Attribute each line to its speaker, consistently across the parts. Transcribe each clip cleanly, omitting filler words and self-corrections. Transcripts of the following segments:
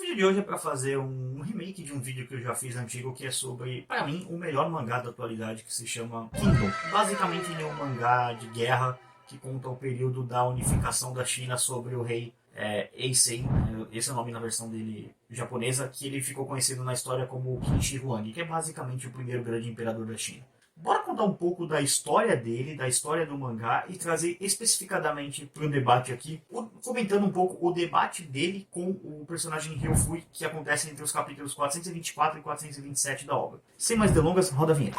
Speaker 1: vídeo de hoje é para fazer um remake de um vídeo que eu já fiz antigo, que é sobre, para mim, o melhor mangá da atualidade, que se chama Kingdom. Basicamente ele é um mangá de guerra que conta o período da unificação da China sobre o rei Eisei, esse é o nome na versão dele japonesa, que ele ficou conhecido na história como Qin Shi Huang, que é basicamente o primeiro grande imperador da China. Bora contar um pouco da história dele, da história do mangá e trazer especificadamente para o debate aqui, comentando um pouco o debate dele com o personagem Ryofui, que acontece entre os capítulos 424 e 427 da obra. Sem mais delongas, roda a vinheta.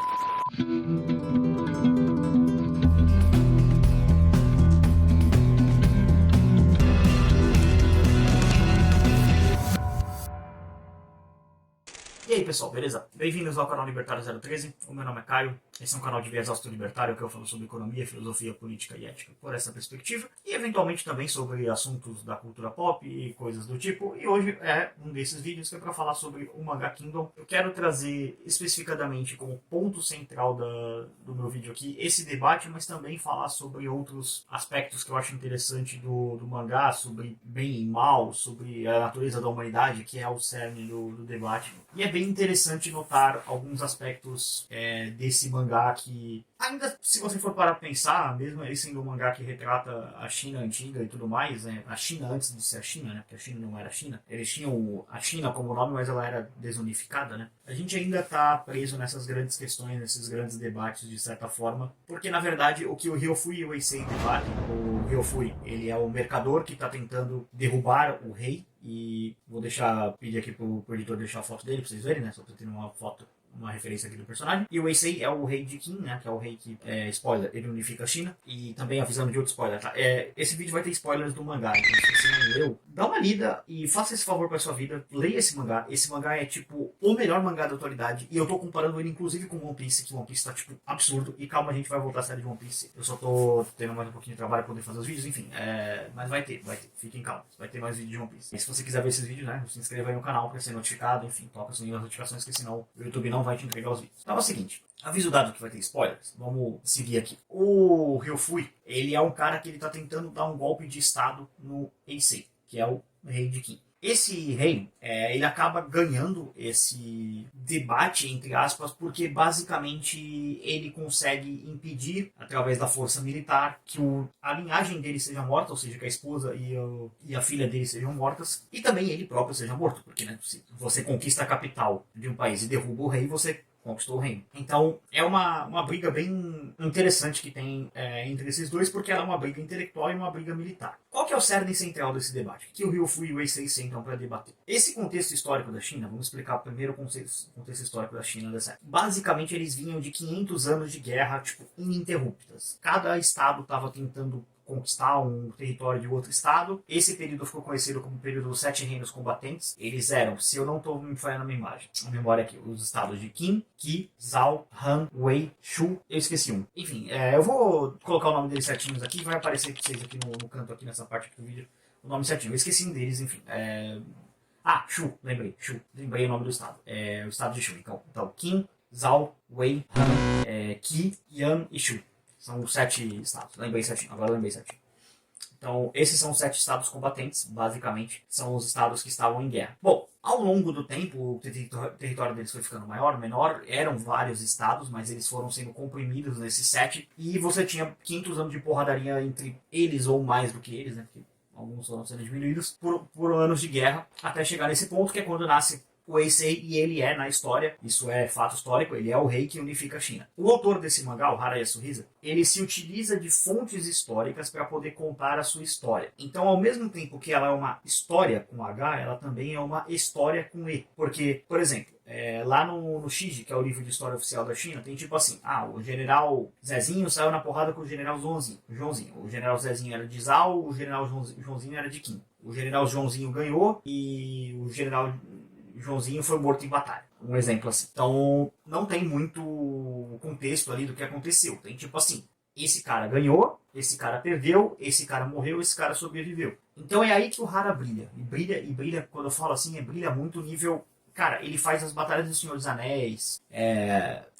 Speaker 1: E aí pessoal, beleza? Bem-vindos ao canal Libertário 013, o meu nome é Caio, esse é um canal de viés libertário que eu falo sobre economia, filosofia, política e ética por essa perspectiva, e eventualmente também sobre assuntos da cultura pop e coisas do tipo, e hoje é um desses vídeos que é para falar sobre o mangá Kingdom. Eu quero trazer especificadamente como ponto central do meu vídeo aqui esse debate, mas também falar sobre outros aspectos que eu acho interessante do mangá, sobre bem e mal, sobre a natureza da humanidade, que é o cerne do debate. E é bem interessante notar alguns aspectos desse mangá que, ainda se você for parar pra pensar, mesmo ele sendo um mangá que retrata a China antiga e tudo mais, a China antes de ser a China, né? Porque a China não era a China. Eles tinham a China como nome, mas ela era desunificada, né? A gente ainda tá preso nessas grandes questões, nesses grandes debates, de certa forma, porque, na verdade, o que o Ryofui e o Eisei debatem, o Ryofui, ele é o mercador que tá tentando derrubar o rei, e vou pedir aqui pro editor deixar a foto dele pra vocês verem, né? Só pra ter uma foto, uma referência aqui do personagem. E o Eisei é o rei de Qin, né? Que é o rei que, spoiler, ele unifica a China. E também avisando de outro spoiler, tá? Esse vídeo vai ter spoilers do mangá, então se você não leu, dá uma lida e faça esse favor pra sua vida, leia esse mangá. Esse mangá é, tipo, o melhor mangá da atualidade. E eu tô comparando ele, inclusive, com One Piece, que One Piece tá, tipo, absurdo. E calma, a gente vai voltar à série de One Piece. Eu só tô tendo mais um pouquinho de trabalho pra poder fazer os vídeos, enfim. Mas vai ter. Fiquem calmos. Vai ter mais vídeo de One Piece. E se você quiser ver esses vídeos, né, se inscreva aí no canal pra ser notificado, enfim, toca o sininho das notificações, que senão o YouTube não vai te entregar os vídeos. Então é o seguinte, aviso dado que vai ter spoilers, vamos seguir aqui. O Ryofui, ele é um cara que ele tá tentando dar um golpe de estado no Eisei, que é o rei de Qin. Esse rei, ele acaba ganhando esse debate, entre aspas, porque basicamente ele consegue impedir, através da força militar, que a linhagem dele seja morta, ou seja, que a esposa e a filha dele sejam mortas, e também ele próprio seja morto, porque, né, se você conquista a capital de um país e derruba o rei, você conquistou o reino. Então é uma briga bem interessante que tem entre esses dois, porque ela é uma briga intelectual e uma briga militar. Qual que é o cerne central desse debate? O que o Ryofui e o Eisei sentam para debater? Esse contexto histórico da China, vamos explicar primeiro o contexto histórico da China dessa época. Basicamente eles vinham de 500 anos de guerra, tipo, ininterruptas. Cada estado estava tentando conquistar um território de outro estado. Esse período ficou conhecido como o período dos 7 reinos combatentes. Eles eram, se eu não estou me falhando a memória aqui, os estados de Qin, Qi, Zhao, Han, Wei, Shu, eu esqueci um. Enfim, eu vou colocar o nome deles certinhos aqui, vai aparecer para vocês aqui no canto, aqui nessa parte do vídeo, o nome certinho. Eu esqueci um deles, enfim. Shu, lembrei, Shu, lembrei o nome do estado. O estado de Shu. Então Qin, Zhao, Wei, Han, Qi, Yan e Shu. São os 7 estados. Agora lembrei certinho. Então, esses são os 7 estados combatentes, basicamente. São os estados que estavam em guerra. Bom, ao longo do tempo, o território deles foi ficando maior, menor. Eram vários estados, mas eles foram sendo comprimidos nesses 7. E você tinha 500 anos de porradaria entre eles, ou mais do que eles, né? Porque alguns foram sendo diminuídos por anos de guerra, até chegar nesse ponto, que é quando nasce o Eisei, e ele na história, isso é fato histórico, ele é o rei que unifica a China. O autor desse mangá, o Hara Yasuhisa, ele se utiliza de fontes históricas para poder contar a sua história. Então, ao mesmo tempo que ela é uma história com H, ela também é uma história com E. Porque, por exemplo, lá no Shiji, que é o livro de história oficial da China, tem tipo assim, o general Zezinho saiu na porrada com o general Joãozinho. O general Zezinho era de Zhao, o general Joãozinho era de Qin. O general Joãozinho ganhou e o general Joãozinho foi morto em batalha. Um exemplo assim. Então, não tem muito contexto ali do que aconteceu. Tem tipo assim, esse cara ganhou, esse cara perdeu, esse cara morreu, esse cara sobreviveu. Então é aí que o Hara brilha. E brilha, quando eu falo assim, brilha muito nível... Cara, ele faz as batalhas do Senhor dos Anéis,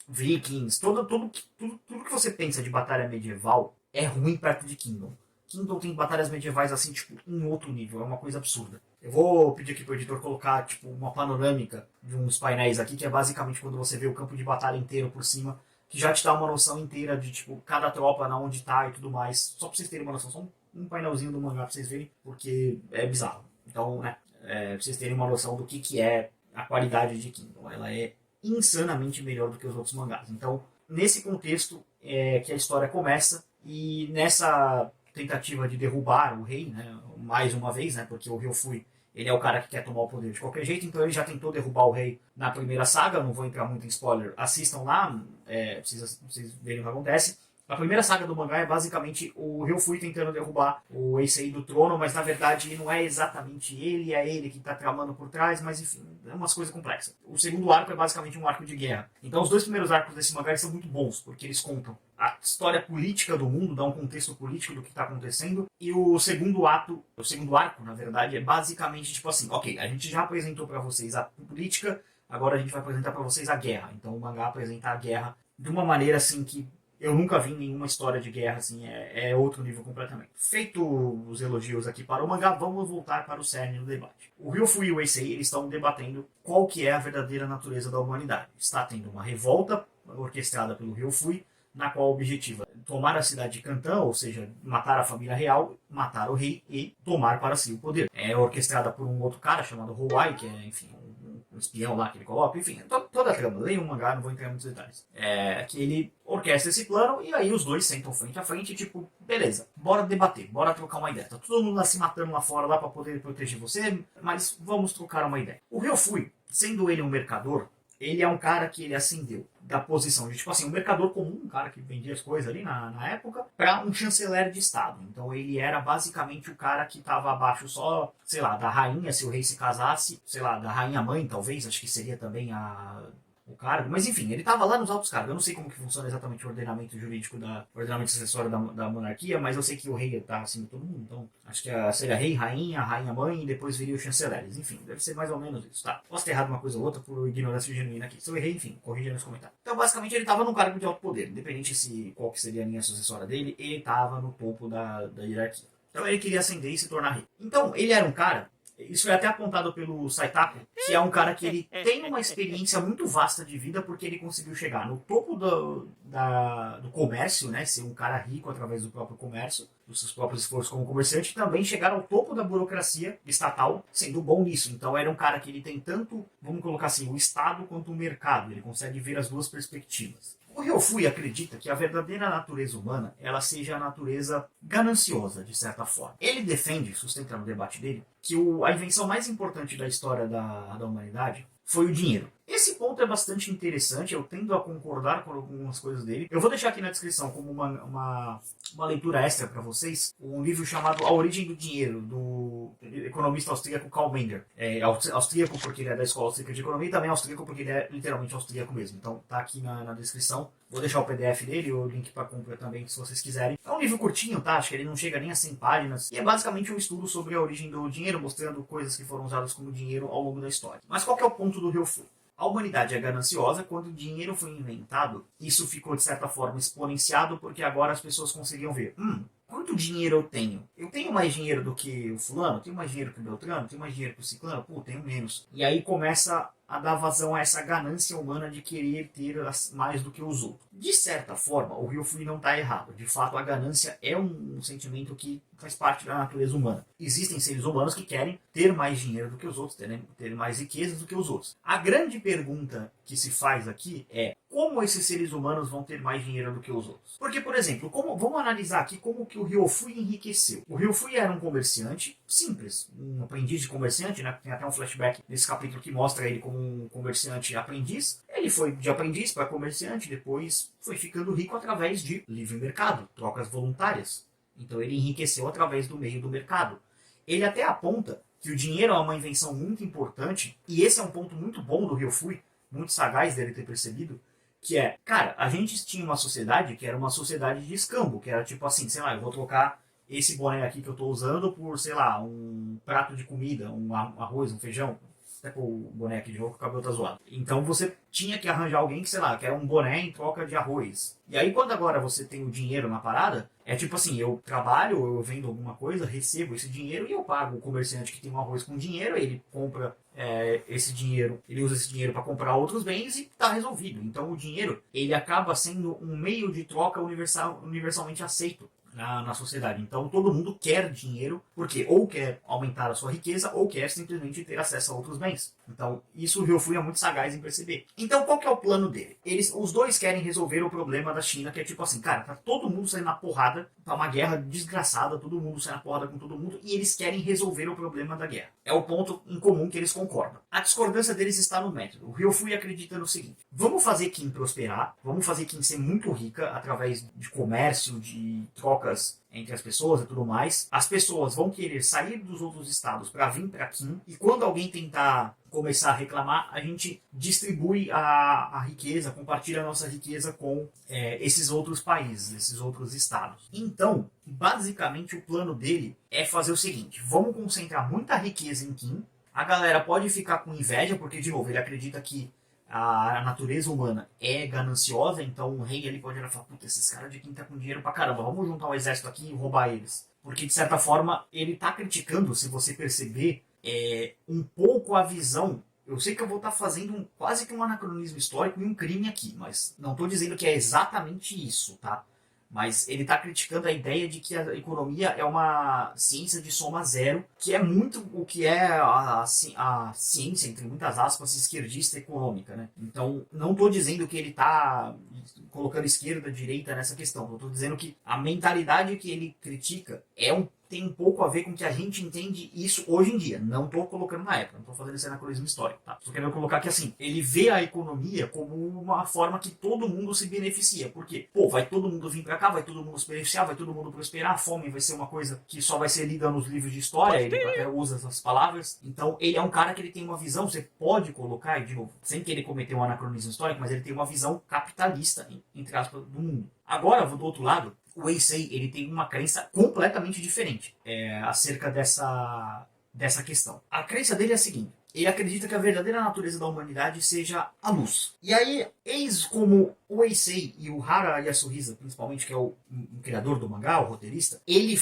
Speaker 1: Vikings, tudo que você pensa de batalha medieval é ruim perto de Kingdom. Kingdom tem batalhas medievais assim, tipo, em outro nível, é uma coisa absurda. Eu vou pedir aqui pro editor colocar tipo uma panorâmica de uns painéis aqui, que é basicamente quando você vê o campo de batalha inteiro por cima, que já te dá uma noção inteira de tipo cada tropa, na onde tá e tudo mais. Só pra vocês terem uma noção, só um painelzinho do mangá pra vocês verem, porque é bizarro. Então, né, pra vocês terem uma noção do que é a qualidade de Kingdom. Ela é insanamente melhor do que os outros mangás. Então, nesse contexto que a história começa, e nessa tentativa de derrubar o rei, né, mais uma vez, né, porque o Ryofui ele é o cara que quer tomar o poder de qualquer jeito, então ele já tentou derrubar o rei na primeira saga, não vou entrar muito em spoiler, assistam lá, pra vocês verem o que acontece. A primeira saga do mangá é basicamente o Ryofui tentando derrubar o Eisei do trono, mas na verdade não é exatamente ele, é ele que está tramando por trás, mas enfim, é umas coisas complexas. O segundo arco é basicamente um arco de guerra. Então os dois primeiros arcos desse mangá são muito bons, porque eles contam a história política do mundo, dá um contexto político do que está acontecendo, e o segundo arco, na verdade, é basicamente tipo assim, ok, a gente já apresentou para vocês a política, agora a gente vai apresentar para vocês a guerra. Então o mangá apresenta a guerra de uma maneira assim que eu nunca vi nenhuma história de guerra, assim, é outro nível completamente. Feito os elogios aqui para o mangá, vamos voltar para o cerne do debate. O Ryofui e o Eisei, eles estão debatendo qual que é a verdadeira natureza da humanidade. Está tendo uma revolta orquestrada pelo Ryofui, na qual o objetivo é tomar a cidade de Cantan, ou seja, matar a família real, matar o rei e tomar para si o poder. É orquestrada por um outro cara chamado Howai, que é, enfim, um espião lá que ele coloca, enfim, toda a trama. Leia um mangá, não vou entrar em muitos detalhes. Que ele orquestra esse plano e aí os dois sentam frente a frente e tipo, beleza, bora debater, bora trocar uma ideia. Tá todo mundo lá se matando lá fora lá para poder proteger você, mas vamos trocar uma ideia. O Ryofui, sendo ele um mercador, ele é um cara que ele ascendeu da posição de, tipo assim, um mercador comum, um cara que vendia as coisas ali na época, para um chanceler de estado. Então ele era basicamente o cara que estava abaixo só, sei lá, da rainha, se o rei se casasse, sei lá, da rainha mãe, talvez, acho que seria também o cargo, mas enfim, ele estava lá nos altos cargos. Eu não sei como que funciona exatamente o ordenamento jurídico, o ordenamento sucessório da monarquia, mas eu sei que o rei está acima de todo mundo, então acho que seria rei, rainha mãe e depois viria os chanceleres. Enfim, deve ser mais ou menos isso, tá? Posso ter errado uma coisa ou outra por ignorância genuína aqui. Se eu errei, enfim, corrija nos comentários. Então, basicamente, ele estava num cargo de alto poder, independente qual que seria a linha sucessória dele, ele estava no topo da hierarquia. Então ele queria ascender e se tornar rei. Então, ele era um cara. Isso foi até apontado pelo Saitako, que é um cara que ele tem uma experiência muito vasta de vida, porque ele conseguiu chegar no topo do comércio, né? Ser um cara rico através do próprio comércio, dos seus próprios esforços como comerciante, e também chegar ao topo da burocracia estatal, sendo bom nisso. Então era um cara que ele tem tanto, vamos colocar assim, o Estado quanto o mercado. Ele consegue ver as duas perspectivas. O Ryofui acredita que a verdadeira natureza humana ela seja a natureza gananciosa, de certa forma. Ele defende, sustenta no debate dele, que a invenção mais importante da história da humanidade foi o dinheiro. Esse ponto é bastante interessante, eu tendo a concordar com algumas coisas dele. Eu vou deixar aqui na descrição como uma leitura extra para vocês, um livro chamado A Origem do Dinheiro, do economista austríaco Karl Menger. É austríaco porque ele é da Escola Austríaca de Economia e também austríaco porque ele é literalmente austríaco mesmo. Então tá aqui na descrição. Vou deixar o PDF dele e o link para compra também, se vocês quiserem. É um livro curtinho, tá? Acho que ele não chega nem a 100 páginas. E é basicamente um estudo sobre a origem do dinheiro, mostrando coisas que foram usadas como dinheiro ao longo da história. Mas qual que é o ponto do Ryofui? A humanidade é gananciosa. Quando o dinheiro foi inventado, isso ficou de certa forma exponenciado, porque agora as pessoas conseguiam ver, quanto dinheiro eu tenho? Eu tenho mais dinheiro do que o fulano? Eu tenho mais dinheiro que o Beltrano? Eu tenho mais dinheiro que o ciclano? Pô, tenho menos. E aí começa a dar vazão a essa ganância humana de querer ter mais do que os outros. De certa forma, o Ryofui não está errado. De fato, a ganância é um sentimento que faz parte da natureza humana. Existem seres humanos que querem ter mais dinheiro do que os outros, ter mais riquezas do que os outros. A grande pergunta que se faz aqui é como esses seres humanos vão ter mais dinheiro do que os outros. Porque, por exemplo, vamos analisar aqui como que o Ryofui enriqueceu. O Ryofui era um comerciante simples, um aprendiz de comerciante, né? Tem até um flashback nesse capítulo que mostra ele como um comerciante aprendiz. Ele foi de aprendiz para comerciante, depois foi ficando rico através de livre mercado, trocas voluntárias. Então ele enriqueceu através do meio do mercado. Ele até aponta que o dinheiro é uma invenção muito importante, e esse é um ponto muito bom do Ryofui, muito sagaz dele ter percebido, que é, cara, a gente tinha uma sociedade que era uma sociedade de escambo, que era tipo assim, sei lá, eu vou trocar esse boné aqui que eu estou usando por, sei lá, um prato de comida, um arroz, um feijão, até pôr o boné aqui de novo, o cabelo tá zoado. Então você tinha que arranjar alguém que, sei lá, que era um boné em troca de arroz. E aí quando agora você tem o dinheiro na parada, é tipo assim, eu trabalho, eu vendo alguma coisa, recebo esse dinheiro e eu pago o comerciante que tem um arroz com dinheiro, ele compra esse dinheiro, ele usa esse dinheiro para comprar outros bens e tá resolvido. Então o dinheiro, ele acaba sendo um meio de troca universalmente aceito na sociedade. Então todo mundo quer dinheiro, porque ou quer aumentar a sua riqueza, ou quer simplesmente ter acesso a outros bens. Então isso o Ryofui é muito sagaz em perceber. Então qual que é o plano dele? Os dois querem resolver o problema da China, que é tipo assim, cara, tá todo mundo saindo na porrada, tá uma guerra desgraçada, todo mundo sai na porrada com todo mundo, e eles querem resolver o problema da guerra. É o ponto em comum que eles concordam. A discordância deles está no método. O Ryofui acredita no seguinte: vamos fazer Kim prosperar, vamos fazer Kim ser muito rica através de comércio, de trocas entre as pessoas e tudo mais. As pessoas vão querer sair dos outros estados para vir para Kim, e quando alguém tentar começar a reclamar, a gente distribui a riqueza, compartilha a nossa riqueza com esses outros países, esses outros estados. Então, basicamente o plano dele é fazer o seguinte: vamos concentrar muita riqueza em Kim. A galera pode ficar com inveja, porque, de novo, ele acredita que a natureza humana é gananciosa, então o rei ele pode olhar e falar: puta, esses caras de Kim tá com dinheiro pra caramba, vamos juntar um exército aqui e roubar eles. Porque, de certa forma, ele tá criticando, se você perceber, um pouco a visão. Eu sei que eu vou estar fazendo quase que um anacronismo histórico e um crime aqui, mas não estou dizendo que é exatamente isso, tá? Mas ele está criticando a ideia de que a economia é uma ciência de soma zero, que é muito o que é a ciência, entre muitas aspas, esquerdista econômica, né? Então, não estou dizendo que ele está colocando esquerda, direita nessa questão. Eu estou dizendo que a mentalidade que ele critica tem um pouco a ver com que a gente entende isso hoje em dia. Não estou colocando na época, não estou fazendo esse anacronismo histórico, tá? Estou querendo colocar que, assim, ele vê a economia como uma forma que todo mundo se beneficia. Por quê? Pô, vai todo mundo vir para cá, vai todo mundo se beneficiar, vai todo mundo prosperar, a fome vai ser uma coisa que só vai ser lida nos livros de história, ele até usa essas palavras. Então, ele é um cara que ele tem uma visão, você pode colocar, de novo, sem querer cometer um anacronismo histórico, mas ele tem uma visão capitalista, entre aspas, do mundo. Agora, do outro lado, o Heisei, ele tem uma crença completamente diferente acerca dessa questão. A crença dele é a seguinte: ele acredita que a verdadeira natureza da humanidade seja a luz. E aí, eis como o Heisei e o Hara Yasuhisa, principalmente, que é o criador do mangá, o roteirista, ele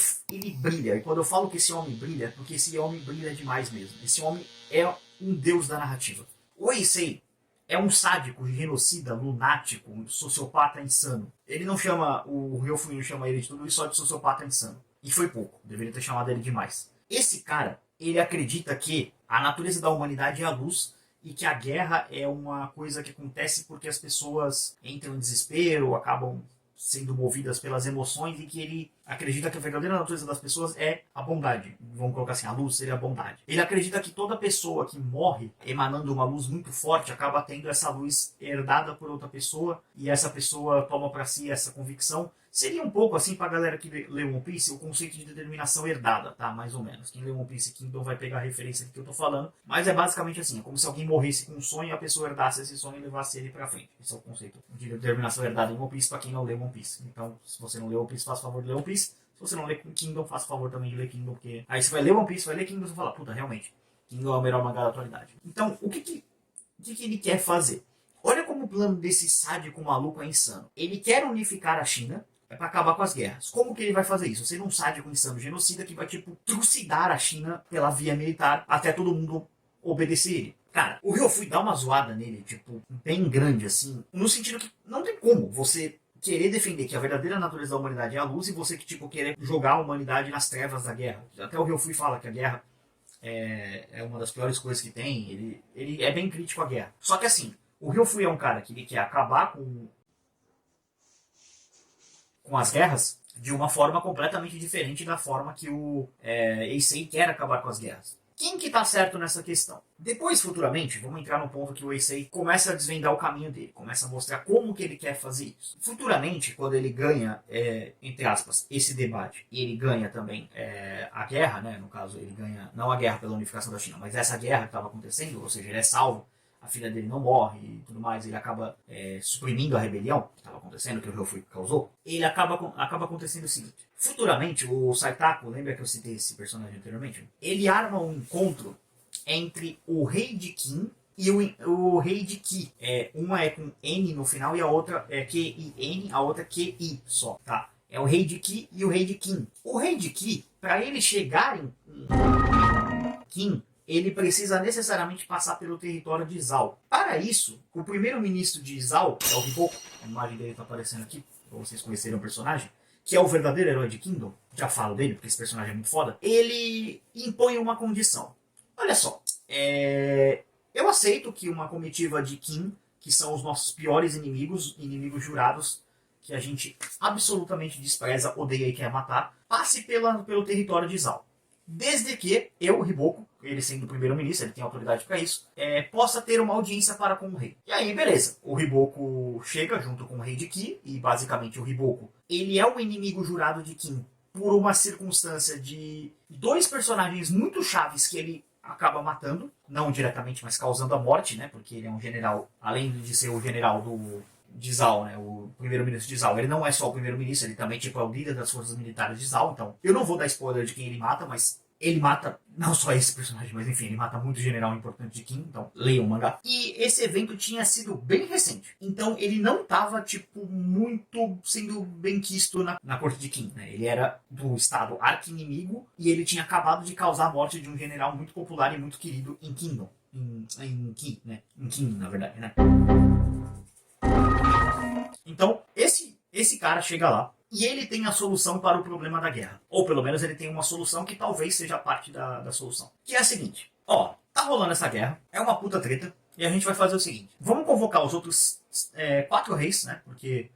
Speaker 1: brilha. E quando eu falo que esse homem brilha, é porque esse homem brilha demais mesmo. Esse homem é um deus da narrativa. O Heisei é um sádico, genocida, lunático, um sociopata insano. Ele não chama, o Ryofui não chama ele de tudo isso, só de sociopata insano. E foi pouco, deveria ter chamado ele demais. Esse cara, ele acredita que a natureza da humanidade é a luz e que a guerra é uma coisa que acontece porque as pessoas entram em desespero, acabam sendo movidas pelas emoções, e que ele acredita que a verdadeira natureza das pessoas é a bondade. Vamos colocar assim, a luz seria a bondade. Ele acredita que toda pessoa que morre emanando uma luz muito forte acaba tendo essa luz herdada por outra pessoa, e essa pessoa toma para si essa convicção. Seria um pouco assim, pra galera que lê One Piece, o conceito de determinação herdada, tá? Mais ou menos. Quem lê One Piece Kingdom vai pegar a referência que eu tô falando. Mas é basicamente assim, é como se alguém morresse com um sonho e a pessoa herdasse esse sonho e levasse ele pra frente. Esse é o conceito de determinação herdada em One Piece pra quem não lê One Piece. Então, se você não lê One Piece, faça favor de ler One Piece. Se você não lê Kingdom, faça favor também de ler Kingdom, porque aí você vai ler One Piece, vai ler Kingdom e você fala: puta, realmente, Kingdom é o melhor mangá da atualidade. Então, o que ele quer fazer? Olha como o plano desse sádico maluco é insano. Ele quer unificar a China para acabar com as guerras. Como que ele vai fazer isso? Sendo um sádico insano genocida que vai, tipo, trucidar a China pela via militar até todo mundo obedecer ele. Cara, o Ryofui dá uma zoada nele, tipo, bem grande, assim, no sentido que não tem como você querer defender que a verdadeira natureza da humanidade é a luz e você que, tipo, querer jogar a humanidade nas trevas da guerra. Até o Ryofui fala que a guerra é uma das piores coisas que tem. Ele é bem crítico à guerra. Só que, assim, o Ryofui é um cara que ele quer acabar com as guerras de uma forma completamente diferente da forma que o Heisei quer acabar com as guerras. Quem que tá certo nessa questão? Depois, futuramente, vamos entrar no ponto que o Heisei começa a desvendar o caminho dele, começa a mostrar como que ele quer fazer isso. Futuramente, quando ele ganha, entre aspas, esse debate, e ele ganha também a guerra, né? No caso, ele ganha não a guerra pela unificação da China, mas essa guerra que estava acontecendo, ou seja, ele é salvo, a filha dele não morre e tudo mais, ele acaba suprimindo a rebelião que estava acontecendo, que o Ryofui causou. Ele acaba acontecendo o seguinte: futuramente, o Saitako, lembra que eu citei esse personagem anteriormente? Ele arma um encontro entre o rei de Qin e o rei de Qi. Uma é com N no final e a outra é Q-I-N, a outra Q-I só, tá? É o rei de Qi e o rei de Qin. O rei de Qi, para ele chegar em Qin, ele precisa necessariamente passar pelo território de Zhao. Para isso, o primeiro-ministro de Zhao, que é o Hiboku, a imagem dele está aparecendo aqui, para vocês conhecerem o personagem, que é o verdadeiro herói de Kingdom, já falo dele, porque esse personagem é muito foda, ele impõe uma condição. Olha só, eu aceito que uma comitiva de Qin, que são os nossos piores inimigos, inimigos jurados, que a gente absolutamente despreza, odeia e quer matar, passe pelo território de Zhao. Desde que eu, Hiboku, ele sendo o primeiro-ministro, ele tem autoridade para isso, possa ter uma audiência para com o rei. E aí, beleza. O Hiboku chega junto com o rei de Qi, e basicamente o Hiboku, ele é o inimigo jurado de Qin por uma circunstância de dois personagens muito chaves que ele acaba matando, não diretamente, mas causando a morte, né? Porque ele é um general, além de ser o general de Zhao, né, o primeiro-ministro de Zhao, ele não é só o primeiro-ministro, ele também tipo, é o líder das forças militares de Zhao, então eu não vou dar spoiler de quem ele mata, mas ele mata, não só esse personagem, mas enfim, ele mata muito general importante de Qin, então leiam o mangá. E esse evento tinha sido bem recente, então ele não estava tipo, muito sendo bem quisto na corte de Qin, né? Ele era do estado arqui-inimigo e ele tinha acabado de causar a morte de um general muito popular e muito querido em Kingdom, em Qi, né? Em Qin, na verdade, né? Então, esse cara chega lá e ele tem a solução para o problema da guerra. Ou pelo menos ele tem uma solução que talvez seja parte da solução. Que é a seguinte. Ó, tá rolando essa guerra, é uma puta treta, e a gente vai fazer o seguinte. Vamos convocar os outros 4 reis, né? Porque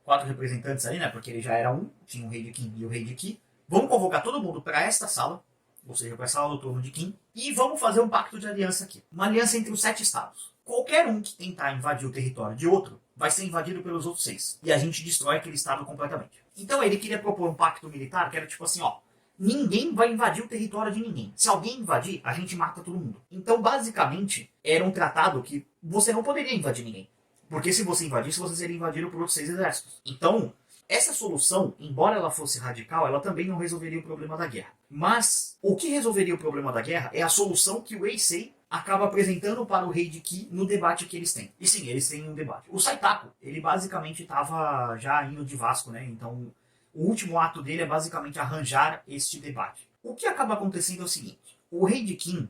Speaker 1: 4 representantes aí, né? Porque ele já era um, tinha o rei de Qin e o rei de Qi. Vamos convocar todo mundo para esta sala, ou seja, para a sala do trono de Qin, e vamos fazer um pacto de aliança aqui. Uma aliança entre os 7 estados. Qualquer um que tentar invadir o território de outro vai ser invadido pelos outros 6. E a gente destrói aquele estado completamente. Então ele queria propor um pacto militar que era tipo assim, ó. Ninguém vai invadir o território de ninguém. Se alguém invadir, a gente mata todo mundo. Então, basicamente, era um tratado que você não poderia invadir ninguém. Porque se você invadisse, você seria invadido por outros 6 exércitos. Então, essa solução, embora ela fosse radical, ela também não resolveria o problema da guerra. Mas, o que resolveria o problema da guerra é a solução que o Eisei acaba apresentando para o rei de Qi no debate que eles têm. E sim, eles têm um debate. O Saitako, ele basicamente estava já indo de Vasco, né? Então, o último ato dele é basicamente arranjar este debate. O que acaba acontecendo é o seguinte. O rei de Qin,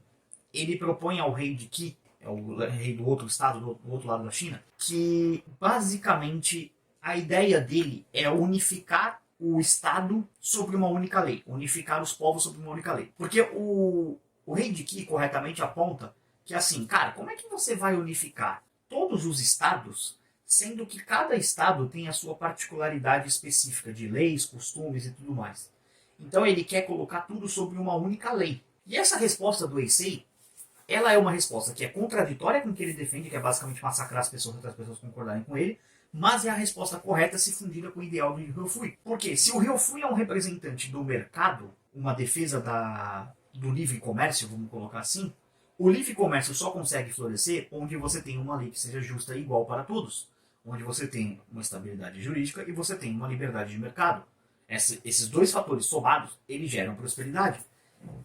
Speaker 1: ele propõe ao rei de Qi, é o rei do outro estado, do outro lado da China, que basicamente a ideia dele é unificar o estado sobre uma única lei. Unificar os povos sobre uma única lei. Porque o rei de Qi corretamente aponta que assim, cara, como é que você vai unificar todos os estados, sendo que cada estado tem a sua particularidade específica de leis, costumes e tudo mais? Então ele quer colocar tudo sobre uma única lei. E essa resposta do Eisei, ela é uma resposta que é contraditória com o que ele defende, que é basicamente massacrar as pessoas até as pessoas concordarem com ele, mas é a resposta correta se fundida com o ideal do Ryofui. Porque se o Ryofui é um representante do mercado, uma defesa do livre comércio, vamos colocar assim, o livre comércio só consegue florescer onde você tem uma lei que seja justa e igual para todos, onde você tem uma estabilidade jurídica e você tem uma liberdade de mercado. Esses dois fatores somados, eles geram prosperidade.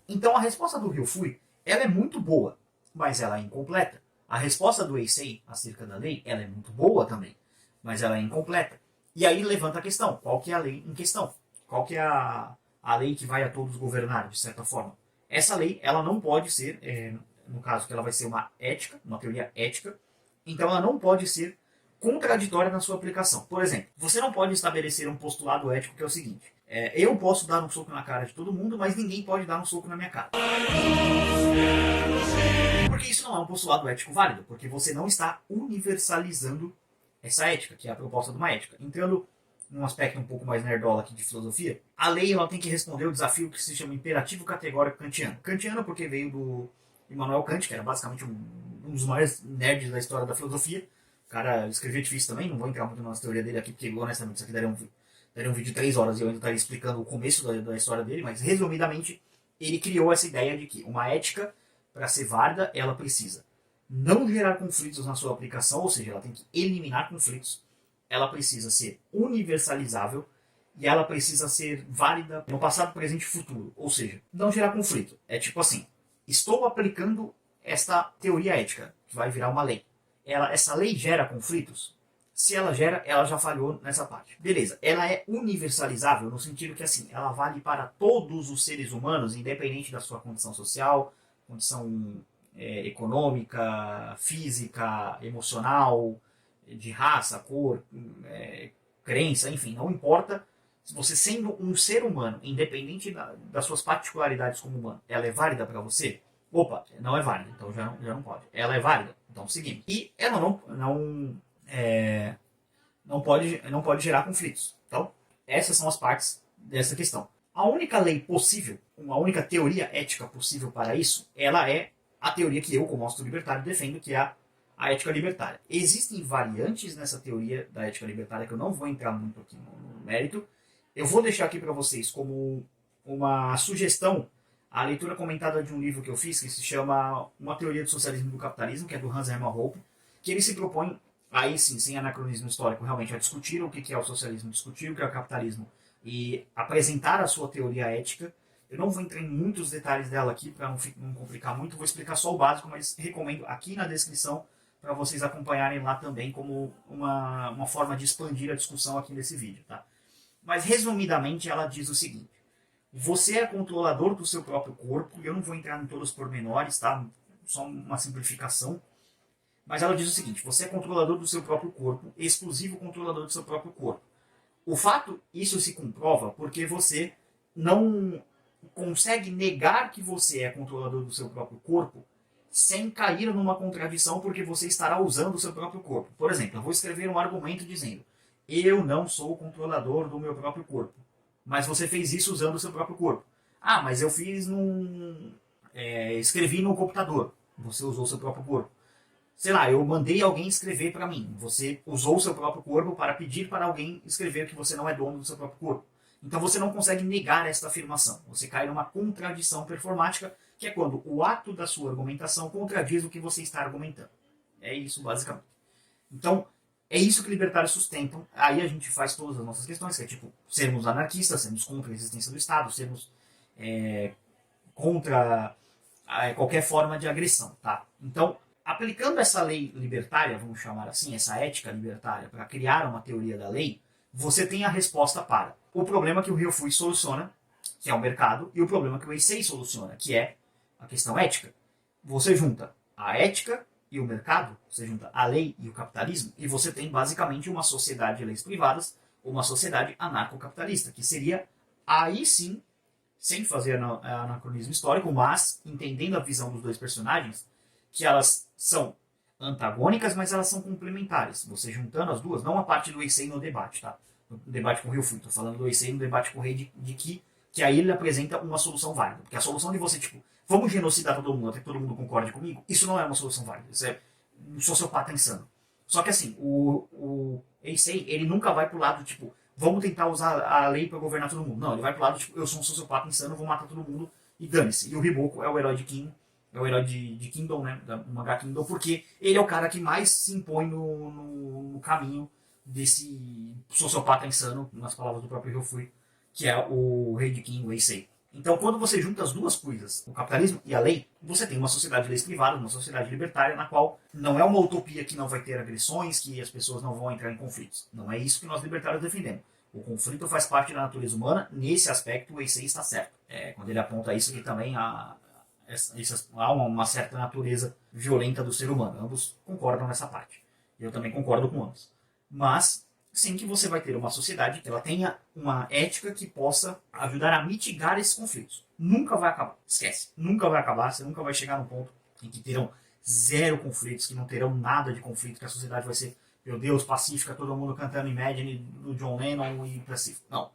Speaker 1: Então a resposta do Ryofui, ela é muito boa, mas ela é incompleta. A resposta do Eisei acerca da lei, ela é muito boa também, mas ela é incompleta. E aí levanta a questão, qual que é a lei em questão? Qual que é a lei que vai a todos governar, de certa forma? Essa lei, ela não pode ser, no caso que ela vai ser uma ética, uma teoria ética, então ela não pode ser contraditória na sua aplicação. Por exemplo, você não pode estabelecer um postulado ético que é o seguinte, eu posso dar um soco na cara de todo mundo, mas ninguém pode dar um soco na minha cara. Porque isso não é um postulado ético válido, porque você não está universalizando essa ética, que é a proposta de uma ética. Entrando num aspecto um pouco mais nerdola aqui de filosofia, a lei ela tem que responder o desafio que se chama imperativo categórico kantiano. Kantiano porque veio do Immanuel Kant, que era basicamente um dos maiores nerds da história da filosofia. O cara escrevia difícil também, não vou entrar muito na teoria dele aqui, porque honestamente isso aqui daria um vídeo de 3 horas e eu ainda estaria explicando o começo da história dele, mas resumidamente ele criou essa ideia de que uma ética, para ser válida, ela precisa não gerar conflitos na sua aplicação, ou seja, ela tem que eliminar conflitos, ela precisa ser universalizável e ela precisa ser válida no passado, presente e futuro, ou seja, não gerar conflito. É tipo assim, estou aplicando esta teoria ética, que vai virar uma lei. Essa lei gera conflitos? Se ela gera, ela já falhou nessa parte. Beleza, ela é universalizável no sentido que assim, ela vale para todos os seres humanos, independente da sua condição social, condição econômica, física, emocional, de raça, cor, crença, enfim, não importa. Se você sendo um ser humano, independente das suas particularidades como humano, ela é válida para você? Opa, não é válida, então já não pode. Ela é válida, então seguimos. E ela não pode gerar conflitos. Então, essas são as partes dessa questão. A única lei possível, uma única teoria ética possível para isso, ela é a teoria que eu, como astro libertário, defendo, que é a ética libertária. Existem variantes nessa teoria da ética libertária que eu não vou entrar muito aqui no mérito. Eu vou deixar aqui para vocês como uma sugestão a leitura comentada de um livro que eu fiz que se chama Uma Teoria do Socialismo e do Capitalismo, que é do Hans Hermann Hoppe, que ele se propõe, aí sim, sem anacronismo histórico, realmente a discutir o que é o socialismo, discutir o que é o capitalismo e apresentar a sua teoria ética. Eu não vou entrar em muitos detalhes dela aqui para não complicar muito, vou explicar só o básico, mas recomendo aqui na descrição para vocês acompanharem lá também como uma forma de expandir a discussão aqui nesse vídeo. Tá? Mas resumidamente ela diz o seguinte: você é controlador do seu próprio corpo, e eu não vou entrar em todos os pormenores, tá? Só uma simplificação. Mas ela diz o seguinte: você é controlador do seu próprio corpo, exclusivo controlador do seu próprio corpo. O fato, isso se comprova porque você não consegue negar que você é controlador do seu próprio corpo sem cair numa contradição, porque você estará usando o seu próprio corpo. Por exemplo, eu vou escrever um argumento dizendo: eu não sou controlador do meu próprio corpo. Mas você fez isso usando o seu próprio corpo. Ah, mas eu fiz escrevi no computador. Você usou o seu próprio corpo. Sei lá, eu mandei alguém escrever para mim. Você usou o seu próprio corpo para pedir para alguém escrever que você não é dono do seu próprio corpo. Então você não consegue negar esta afirmação. Você cai numa contradição performática, que é quando o ato da sua argumentação contradiz o que você está argumentando. É isso, basicamente. Então, é isso que libertários sustentam. Aí a gente faz todas as nossas questões, que é tipo, sermos anarquistas, sermos contra a existência do Estado, sermos contra qualquer forma de agressão. Tá? Então, aplicando essa lei libertária, vamos chamar assim, essa ética libertária, para criar uma teoria da lei, você tem a resposta para o problema que o Ryufui soluciona, que é o mercado, e o problema que o Eisei soluciona, que é a questão ética. Você junta a ética e o mercado, você junta a lei e o capitalismo, e você tem basicamente uma sociedade de leis privadas, uma sociedade anarcocapitalista, que seria, aí sim, sem fazer anacronismo histórico, mas entendendo a visão dos dois personagens, que elas são antagônicas, mas elas são complementares. Você juntando as duas, não a parte do Eisei no debate, tá? No debate com o Ryufui, estou falando do Eisei no debate com o Rei de Ki, que aí ele apresenta uma solução válida. Porque a solução de você, tipo, vamos genocidar todo mundo até que todo mundo concorde comigo, isso não é uma solução válida. Isso é um sociopata insano. Só que assim, o Eisei, ele nunca vai pro lado, tipo, vamos tentar usar a lei para governar todo mundo. Não, ele vai pro lado, tipo, eu sou um sociopata insano, vou matar todo mundo e dane-se. E o Hiboko é o herói de Kin, é o herói de Kingdom, né, do mangá Kingdom, porque ele é o cara que mais se impõe no caminho desse sociopata insano, nas palavras do próprio Ryufui, que é o Rei de King, o Eisei. Então, quando você junta as duas coisas, o capitalismo e a lei, você tem uma sociedade de leis privadas, uma sociedade libertária, na qual não é uma utopia que não vai ter agressões, que as pessoas não vão entrar em conflitos. Não é isso que nós libertários defendemos. O conflito faz parte da natureza humana, nesse aspecto o Eisei está certo. Quando ele aponta isso, que também há uma certa natureza violenta do ser humano. Ambos concordam nessa parte. Eu também concordo com ambos. Mas, sim, que você vai ter uma sociedade que ela tenha uma ética que possa ajudar a mitigar esses conflitos. Nunca vai acabar. Esquece. Nunca vai acabar. Você nunca vai chegar num ponto em que terão zero conflitos, que não terão nada de conflito, que a sociedade vai ser, meu Deus, pacífica, todo mundo cantando Imagine do John Lennon e pacífico. Não.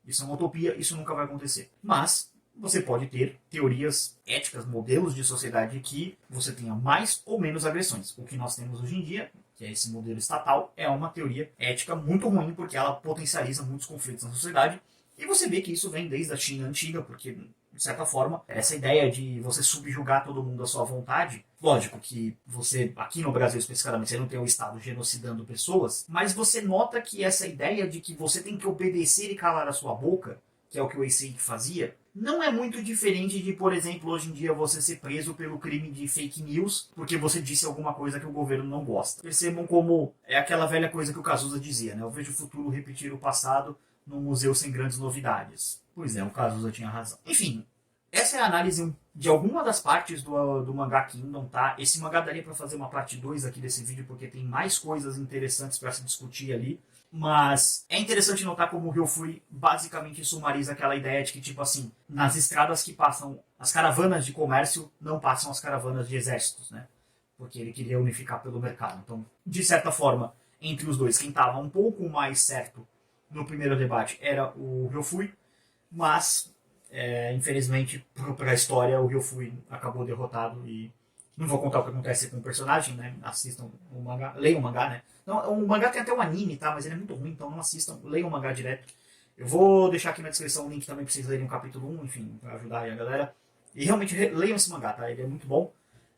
Speaker 1: Isso é uma utopia, isso nunca vai acontecer. Mas você pode ter teorias éticas, modelos de sociedade que você tenha mais ou menos agressões. O que nós temos hoje em dia, que é esse modelo estatal, é uma teoria ética muito ruim, porque ela potencializa muitos conflitos na sociedade. E você vê que isso vem desde a China antiga, porque, de certa forma, essa ideia de você subjugar todo mundo à sua vontade, lógico que você, aqui no Brasil especificamente, você não tem o Estado genocidando pessoas, mas você nota que essa ideia de que você tem que obedecer e calar a sua boca, que é o que o Eisei fazia, não é muito diferente de, por exemplo, hoje em dia você ser preso pelo crime de fake news porque você disse alguma coisa que o governo não gosta. Percebam como é aquela velha coisa que o Cazuza dizia, né? Eu vejo o futuro repetir o passado num museu sem grandes novidades. Pois é, o Cazuza tinha razão. Enfim, essa é a análise de alguma das partes do mangá Kingdom, tá? Esse mangá daria para fazer uma parte 2 aqui desse vídeo, porque tem mais coisas interessantes para se discutir ali. Mas é interessante notar como o Ryofui basicamente sumariza aquela ideia de que, tipo assim, nas estradas que passam as caravanas de comércio, não passam as caravanas de exércitos, né? Porque ele queria unificar pelo mercado. Então, de certa forma, entre os dois, quem estava um pouco mais certo no primeiro debate era o Ryofui, mas infelizmente, para a história, o Ryofui acabou derrotado e não vou contar o que acontece com o personagem, né? Assistam o mangá, leiam o mangá, né? Não, o mangá tem até um anime, tá? Mas ele é muito ruim, então não assistam, leiam o mangá direto. Eu vou deixar aqui na descrição o link também para vocês lerem o capítulo 1, enfim, para ajudar aí a galera. E realmente leiam esse mangá, tá? Ele é muito bom.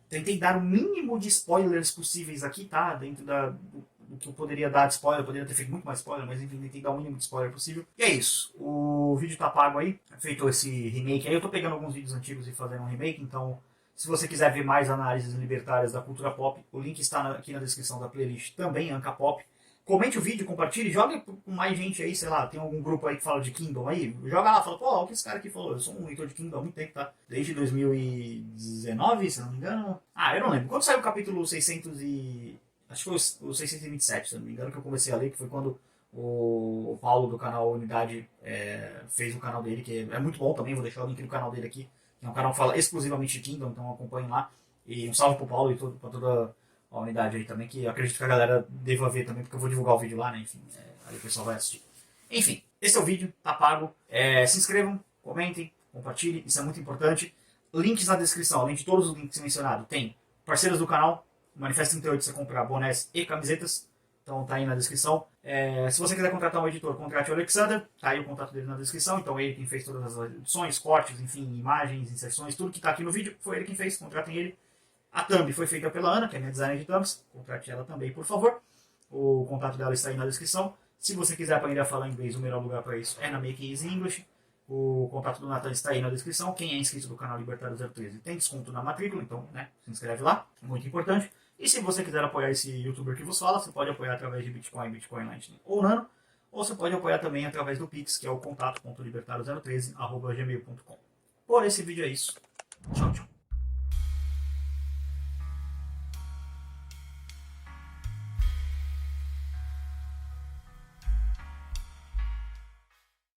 Speaker 1: Tentei dar o mínimo de spoilers possíveis aqui, tá? Dentro do que eu poderia dar de spoiler, eu poderia ter feito muito mais spoiler, mas enfim, tentei dar o mínimo de spoiler possível. E é isso. O vídeo tá pago aí, feito esse remake aí. Eu tô pegando alguns vídeos antigos e fazendo um remake, então se você quiser ver mais análises libertárias da cultura pop, o link está aqui na descrição da playlist também, Anka Pop. Comente o vídeo, compartilhe, jogue com mais gente aí, sei lá, tem algum grupo aí que fala de Kingdom aí, joga lá, fala, pô, o que esse cara aqui falou? Eu sou um leitor de Kingdom há muito tempo, tá? Desde 2019, se não me engano. Ah, eu não lembro. Quando saiu o capítulo 600 e... Acho que foi o 627, se não me engano, que eu comecei a ler, que foi quando o Paulo do canal Unidade fez o canal dele, que é muito bom também, vou deixar o link do canal dele aqui. É um canal que fala exclusivamente de Kingdom, então acompanhem lá. E um salve pro Paulo e pra toda a unidade aí também, que eu acredito que a galera deva ver também, porque eu vou divulgar o vídeo lá, né? Enfim, aí o pessoal vai assistir. Enfim, esse é o vídeo, tá pago. Se inscrevam, comentem, compartilhem, isso é muito importante. Links na descrição, além de todos os links mencionados, tem parceiros do canal, Manifesto 38 você comprar bonés e camisetas, então tá aí na descrição. Se você quiser contratar um editor, contrate o Alexander, tá aí o contato dele na descrição, então ele quem fez todas as edições, cortes, enfim, imagens, inserções, tudo que tá aqui no vídeo, foi ele quem fez, contratem ele. A thumb foi feita pela Ana, que é minha designer de thumbs, contrate ela também, por favor. O contato dela está aí na descrição. Se você quiser aprender a falar inglês, o melhor lugar para isso é na Make Easy English. O contato do Nathan está aí na descrição. Quem é inscrito do canal Libertário 013 tem desconto na matrícula, então se inscreve lá, é muito importante. E se você quiser apoiar esse youtuber que vos fala, você pode apoiar através de Bitcoin, Bitcoin Lightning ou Nano, ou você pode apoiar também através do Pix, que é o contato.libertário013@gmail.com. Por esse vídeo é isso. Tchau, tchau.